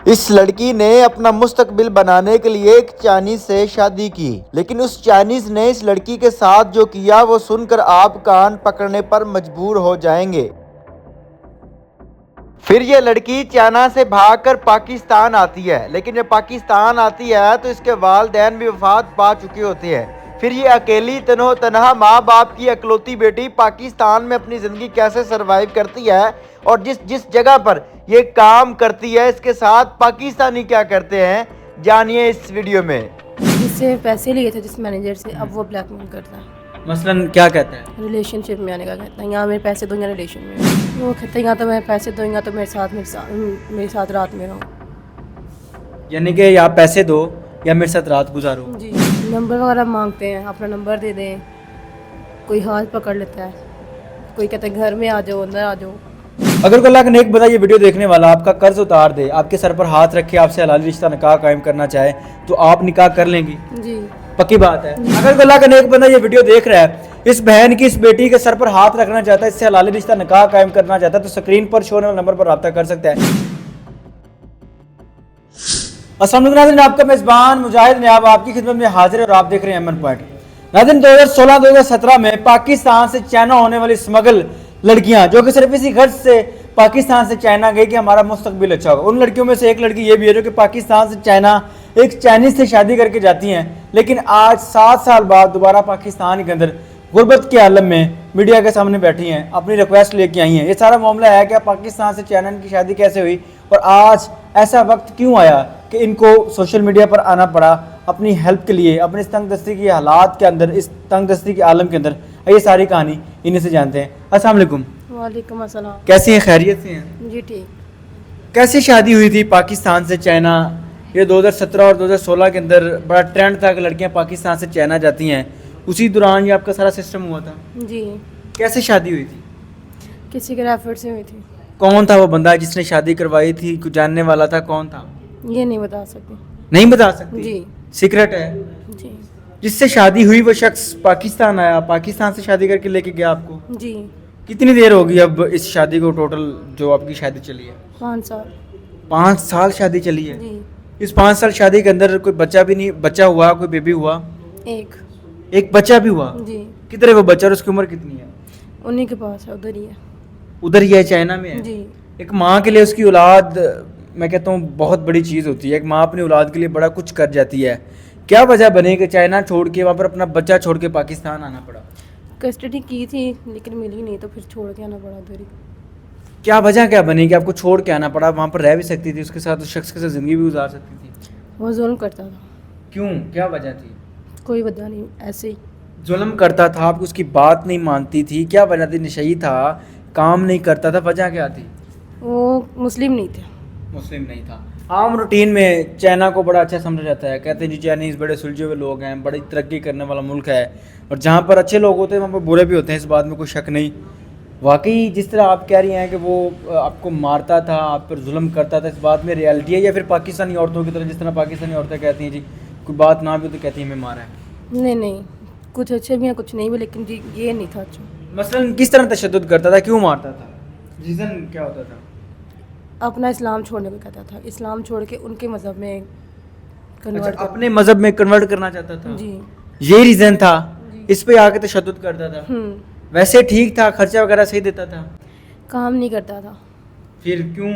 اس لڑکی نے اپنا مستقبل بنانے کے لیے ایک چائنیز سے شادی کی، لیکن اس چائنیز نے اس لڑکی کے ساتھ جو کیا وہ سن کر آپ کان پکڑنے پر مجبور ہو جائیں گے۔ پھر یہ لڑکی چائنا سے بھاگ کر پاکستان آتی ہے، لیکن جب پاکستان آتی ہے تو اس کے والدین بھی وفات پا چکے ہوتے ہیں۔ پھر یہ اکیلی تنہا ماں باپ کی اکلوتی بیٹی پاکستان میں اپنی زندگی کیسے سروائیو کرتی ہے اور جس جگہ پر یہ کام کرتی ہے اس کے ساتھ پاکستانی کیا کرتے ہیں، جانیے اس ویڈیو میں۔ جس سے پیسے لیے تھے جس مینیجر سے، اب وہ بلیک میل کرتا ہے۔ مثلاً کیا کہتا ہے؟ ریلیشن شپ میں آنے کا کہتا ہے، یہاں میرے پیسے دو یا ریلیشن میں۔ وہ کہتا ہے یا تو میں پیسے دوں یا تو میرے ساتھ رات میں رہو۔ یعنی کہ یا پیسے دو یا میرے ساتھ رات گزارو۔ جی، نمبر وغیرہ مانگتے ہیں، اپنا نمبر دے دیں، کوئی ہاتھ پکڑ لیتا ہے، کوئی کہتا ہے گھر میں آ جاؤ، اندر آ جاؤ۔ اگر کوئی اللہ کا نیک بندہ یہ ویڈیو دیکھنے والا آپ کا قرض اتار دے، آپ کے سر پر ہاتھ رکھے، آپ سے حلالی رشتہ نکاح قائم کرنا چاہے تو آپ نکاح کر لیں گی؟ جی پکی بات ہے۔ اگر کوئی اللہ کا نیک بندہ یہ ویڈیو دیکھ رہا ہے، اس بہن کی اس بیٹی کے سر پر ہاتھ رکھنا چاہتا ہے، اس سے حلالی رشتہ نکاح قائم کرنا چاہتا ہے تو سکرین پر شو ہونے والے نمبر پر رابطہ کر سکتا ہے۔ السلام علیکم ناظرین، آپ کا میزبان مجاہد نیاب آپ کی خدمت میں حاضر ہے اور آپ دیکھ رہے ہیں امن پوائنٹ۔ ناظرین، 2016-2017 میں پاکستان سے چائنا ہونے والی اسمگل لڑکیاں جو کہ صرف اسی غرض سے پاکستان سے چائنا گئی کہ ہمارا مستقبل اچھا ہوگا، ان لڑکیوں میں سے ایک لڑکی یہ بھی ہے جو کہ پاکستان سے چائنا ایک چائنیز سے شادی کر کے جاتی ہیں، لیکن آج 7 سال بعد دوبارہ پاکستان کے اندر غربت کے عالم میں میڈیا کے سامنے بیٹھی ہیں، اپنی ریکویسٹ لے کے آئی ہیں۔ یہ سارا معاملہ ہے کہ پاکستان سے چائنا کی شادی کیسے ہوئی اور آج ایسا وقت کیوں آیا کہ ان کو سوشل میڈیا پر آنا پڑا اپنی ہیلپ کے لیے، اپنے اس تنگ دستی کے حالات کے اندر، اس تنگ دستی کے عالم کے اندر۔ یہ ساری کہانی انہیں سے جانتے ہیں۔ السلام علیکم۔ وعلیکم السلام۔ کیسی ہیں؟ خیریت سے ہیں؟ جی ٹھیک۔ کیسی شادی ہوئی تھی پاکستان سے چائنا؟ یہ 2017 اور 2016 کے اندر بڑا ٹرینڈ تھا کہ لڑکیاں پاکستان سے چائنا جاتی ہیں، اسی دوران یہ آپ کا سارا سسٹم ہوا تھا؟ جی، کیسے شادی ہوئی تھی؟ کسی کے ریفر سے ہوئی تھی۔ کون تھا وہ بندہ جس نے شادی کروائی تھی؟ کوئی جاننے والا تھا؟ کون تھا؟ یہ نہیں بتا سکتی۔ نہیں بتا سکتی؟ جی سیکرٹ ہے؟ جی جس سے شادی ہوئی وہ شخص پاکستان آیا، پاکستان سے شادی کر کے لے کے گیا آپ کو؟ جی۔ کتنی دیر ہوگی اب اس شادی کو ٹوٹل جو آپ کی شادی چلی ہے؟ 5 سال۔ 5 سال شادی چلی ہے؟ جی۔ اس 5 سال شادی کے اندر کوئی بچہ بھی نہیں، بچہ ہوا، کوئی بیبی ہوا؟ ایک بچہ بھی ہوا؟ جی۔ کدھر ہے وہ بچہ اور اس کی عمر کتنی ہے؟ انہیں کے پاس ہے، ادھر ہی ہے۔ ادھر ہی ہے، چائنا میں ہے؟ جی۔ ایک ماں کے لیے اس کی اولاد، میں کہتا ہوں بہت بڑی چیز ہوتی ہے، ایک ماں اپنی اولاد کے لیے بڑا کچھ کر جاتی ہے۔ کیا وجہ بنے کہ چائنا چھوڑ کے وہاں پر اپنا بچہ چھوڑ کے پاکستان آنا پڑا؟ کسٹڈی کی تھی لیکن ملی نہیں تو پھر چھوڑ کے آنا پڑا ادھر ہی۔ کیا وجہ کیا بنی کہ آپ کو چھوڑ کے آنا پڑا؟ وہاں پر رہ بھی سکتی تھی اس کے ساتھ، اس شخص کے ساتھ زندگی بھی گزار سکتی تھی۔ وہ ظلم کرتا تھا۔ کیوں؟ کیا وجہ تھی؟ کوئی وجہ نہیں، ایسے ہی ظلم کرتا تھا، آپ اس کی بات نہیں مانتی تھی؟ کیا وجہ تھی؟ نشئی تھا، کام نہیں کرتا تھا، وجہ کیا تھی؟ وہ مسلم نہیں تھے۔ مسلم نہیں تھا۔ عام روٹین میں چائنا کو بڑا اچھا سمجھا جاتا ہے، کہتے ہیں جی چائنیز بڑے سلجھے ہوئے لوگ ہیں، بڑی ترقی کرنے والا ملک ہے، اور جہاں پر اچھے لوگ ہوتے ہیں وہاں پر برے بھی ہوتے ہیں، اس بات میں کوئی شک نہیں۔ واقعی جس طرح آپ کہہ رہی ہیں کہ وہ آپ کو مارتا تھا، آپ پر ظلم کرتا تھا، اس بات میں ریالٹی ہے یا پھر پاکستانی عورتوں کی طرح جس طرح پاکستانی عورتیں کہتی ہیں جی کوئی بات نہ بھی تو کہتی ہیں ہمیں مارا ہے؟ نہیں، کچھ اچھے بھی ہیں کچھ نہیں بھی، لیکن جی یہ نہیں تھا اچھا۔ مثلاً کس طرح تشدد کرتا تھا؟ کیوں مارتا تھا؟ ریزن کیا ہوتا تھا؟ اپنا اسلام چھوڑنے کو کہتا تھا، اسلام چھوڑ کے ان کے مذہب میں کنورٹ اپنے مذہب میں کنورٹ کرنا چاہتا تھا؟ جی۔ یہ ریزن تھا؟ اس پہ آ کے تشدد کرتا تھا؟ ویسے ٹھیک تھا، خرچہ وغیرہ صحیح دیتا تھا؟ کام نہیں کرتا تھا۔ پھر کیوں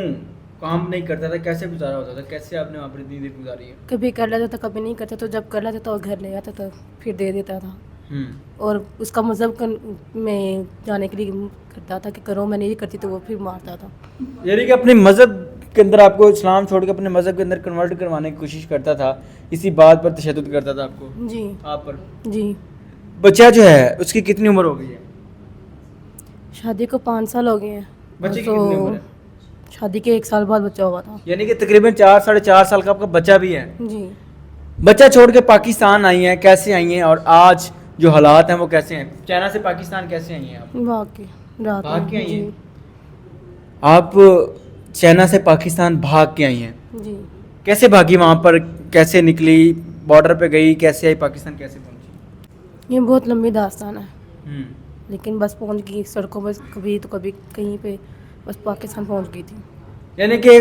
کام نہیں کرتا تھا؟ کیسے گزارا ہوتا تھا؟ کیسے آپ نے وہاں پر اتنی دیر گزاری ہے؟ کبھی کر لیتا تھا کبھی نہیں کرتا، تو جب کر لیتا تھا وہ گھر لے آتا تھا پھر دے دیتا تھا، اور اس کا مذہب میں جانے کے لیے کرتا تھا کہ کرو، میں نہیں کرتی تو وہ پھر مارتا تھا۔ یعنی کہ اپنے مذہب کے اندر آپ کو اسلام چھوڑ کے اپنے مذہب کے اندر کنورٹ کروانے کی کوشش کرتا تھا، اسی بات پر تشدد کرتا تھا آپ کو؟ جی۔ آپ پر؟ جی۔ بچہ جو ہے اس کی کتنی عمر ہو گئی ہے؟ شادی کو 5 سال ہو گئے ہیں۔ بچے کی کتنی عمر ہے؟ شادی کے 1 سال بعد بچہ ہوا تھا۔ یعنی کہ تقریباً 4-4.5 سال کا آپ کا بچہ بھی ہے؟ جی۔ بچہ چھوڑ کے پاکستان آئی ہیں، کیسے آئی ہیں اور آج جو حالات ہیں وہ کیسے ہیں؟ چائنا سے پاکستان کیسے آئی ہیں آپ؟ بھاگ کے آئی ہیں؟ آپ چائنا سے پاکستان بھاگ کے آئی ہیں؟ جی۔ کیسے بھاگی؟ وہاں پر کیسے نکلی؟ بارڈر پہ گئی؟ کیسے آئی؟ پاکستان کیسے پہنچی؟ یہ بہت لمبی داستان ہے، لیکن بس پہنچ گئی سڑکوں پر، کبھی تو کبھی کہیں پہ، بس پاکستان پہنچ گئی تھی۔ یعنی کہ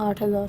8,000।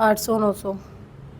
800-900।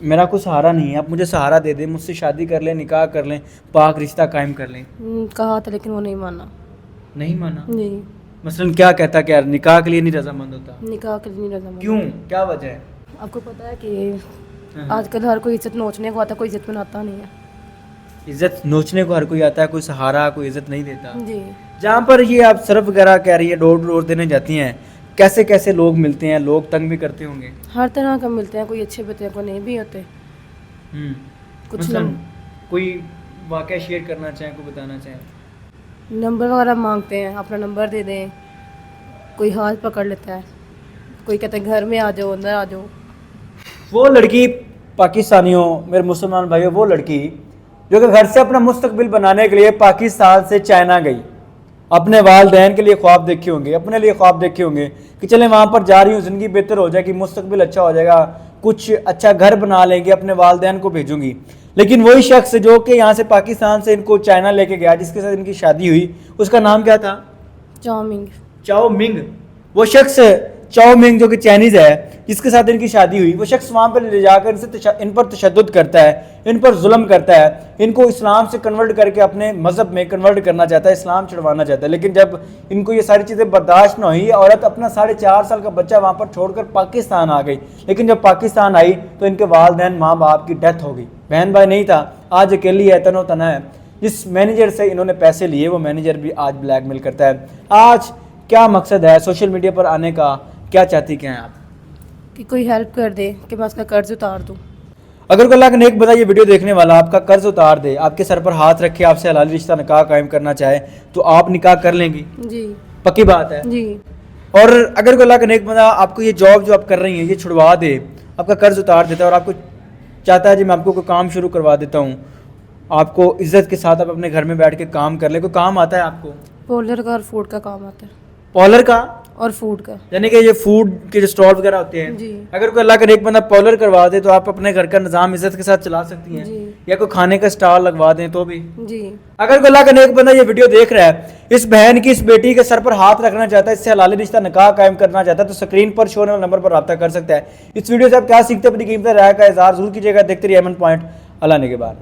میرا کوئی سہارا نہیں ہے, آپ مجھے سہارا دے دیں, مجھ سے شادی کر لیں, نکاح کر لیں, پاک رشتہ قائم کر لیں. کہا تھا لیکن وہ نہیں مانا. نہیں مانا؟ جی. مثلاً کیا کہتا کہ یار نکاح کے لیے نہیں رضامند ہوتا؟ نکاح کے لیے نہیں رضامند. کیوں, کیا وجہ ہے؟ آپ کو پتہ ہے کہ آج کل ہر کوئی عزت نوچنے کو آتا ہے, کوئی عزت بناتا نہیں ہے. عزت نوچنے کو ہر کوئی آتا ہے, کوئی سہارا, کوئی عزت نہیں دیتا. جی. جہاں پر یہ آپ صرف وغیرہ کہہ رہی ہے, ڈور ڈور دینے جاتی ہیں, کیسے کیسے لوگ ملتے ہیں, لوگ تنگ بھی کرتے ہوں گے؟ ہر طرح کا ملتے ہیں, کوئی اچھے بھی ہوتے ہیں, کوئی نہیں بھی ہوتے. کچھ مثلاً کوئی واقعہ شیئر کرنا چاہیں, کوئی بتانا چاہیں؟ نمبر وغیرہ مانگتے ہیں, اپنا نمبر دے دیں, کوئی ہاتھ پکڑ لیتا ہے, کوئی کہتا ہے گھر میں آ جاؤ, اندر آ جاؤ. وہ لڑکی پاکستانیوں, میرے مسلمان بھائیوں, وہ لڑکی جو کہ گھر سے اپنا مستقبل بنانے کے لیے پاکستان سے چائنا گئی, اپنے والدین کے لیے خواب دیکھے ہوں گے, اپنے لیے خواب دیکھے ہوں گے کہ چلیں وہاں پر جا رہی ہوں, زندگی بہتر ہو جائے گی, مستقبل اچھا ہو جائے گا, کچھ اچھا گھر بنا لیں گے, اپنے والدین کو بھیجوں گی. لیکن وہی شخص جو کہ یہاں سے پاکستان سے ان کو چائنا لے کے گیا, جس کے ساتھ ان کی شادی ہوئی, اس کا نام کیا تھا؟ چاؤمنگ. چاؤ منگ. وہ شخص چاؤ منگ جو کہ چائنیز ہے, جس کے ساتھ ان کی شادی ہوئی, وہ شخص وہاں پہ لے جا کر ان پر تشدد کرتا ہے, ان پر ظلم کرتا ہے, ان کو اسلام سے کنورٹ کر کے اپنے مذہب میں کنورٹ کرنا چاہتا ہے, اسلام چڑھوانا چاہتا ہے. لیکن جب ان کو یہ ساری چیزیں برداشت نہ ہوئی, عورت اپنا 4.5 سال کا بچہ وہاں پر چھوڑ کر پاکستان آ گئی. لیکن جب پاکستان آئی تو ان کے والدین ماں باپ کی ڈیتھ ہو گئی, بہن بھائی نہیں تھا, آج اکیلی ہے, تنو تنہا ہے. جس مینیجر سے انہوں نے پیسے لیے, وہ مینیجر بھی آج بلیک میل کرتا ہے. آج کیا مقصد ہے سوشل میڈیا پر آنے کا, کیا چاہتی کیا ہیں آپ؟ کہ کوئی ہیلپ کر دے کہ میں اس کا قرض اتار دوں. اگر کوئی اللہ کا نیک بندہ یہ ویڈیو دیکھنے والا آپ کا قرض اتار دے, آپ کے سر پر ہاتھ رکھے, آپ سے حلالی رشتہ نکاح قائم کرنا چاہے, تو آپ نکاح کر لیں گی؟ جی. پکی بات ہے. جی. اور اگر کوئی اللہ کا نیک بندہ آپ کو یہ جاب جو آپ کر رہی ہیں یہ چھڑوا دے, آپ کا قرض اتار دیتا ہے, اور آپ کو چاہتا ہے جی میں آپ کو کوئی کام شروع کروا دیتا ہوں, آپ کو عزت کے ساتھ آپ اپنے گھر میں بیٹھ کے کام کر لیں, کوئی کام آتا ہے آپ کو؟ پارلر کا اور فوڈ کا کام آتا ہے. پارلر کا اور فوڈ کا, یعنی کہ یہ فوڈ کے جو اسٹال وغیرہ ہوتے ہیں, جی. اگر کوئی اللہ کا نیک بندہ پارلر کروا دے تو آپ اپنے گھر کا نظام عزت کے ساتھ چلا سکتی ہیں. جی. یا کوئی کھانے کا اسٹال لگوا دیں تو بھی. جی. اگر کوئی اللہ کا نیک بندہ یہ ویڈیو دیکھ رہا ہے, اس بہن کی, اس بیٹی کے سر پر ہاتھ رکھنا چاہتا ہے, اس سے حلالی رشتہ نکاح قائم کرنا چاہتا ہے, تو اسکرین پر شو ہونے والے نمبر پر رابطہ کر سکتا ہے. اس ویڈیو سے آپ کیا سیکھتے ہیں, اپنی قیمتی رائے کا اظہار ضرور کیجیے گا. دیکھتے رہیے ایمن پوائنٹ. اللہ نے کے بعد.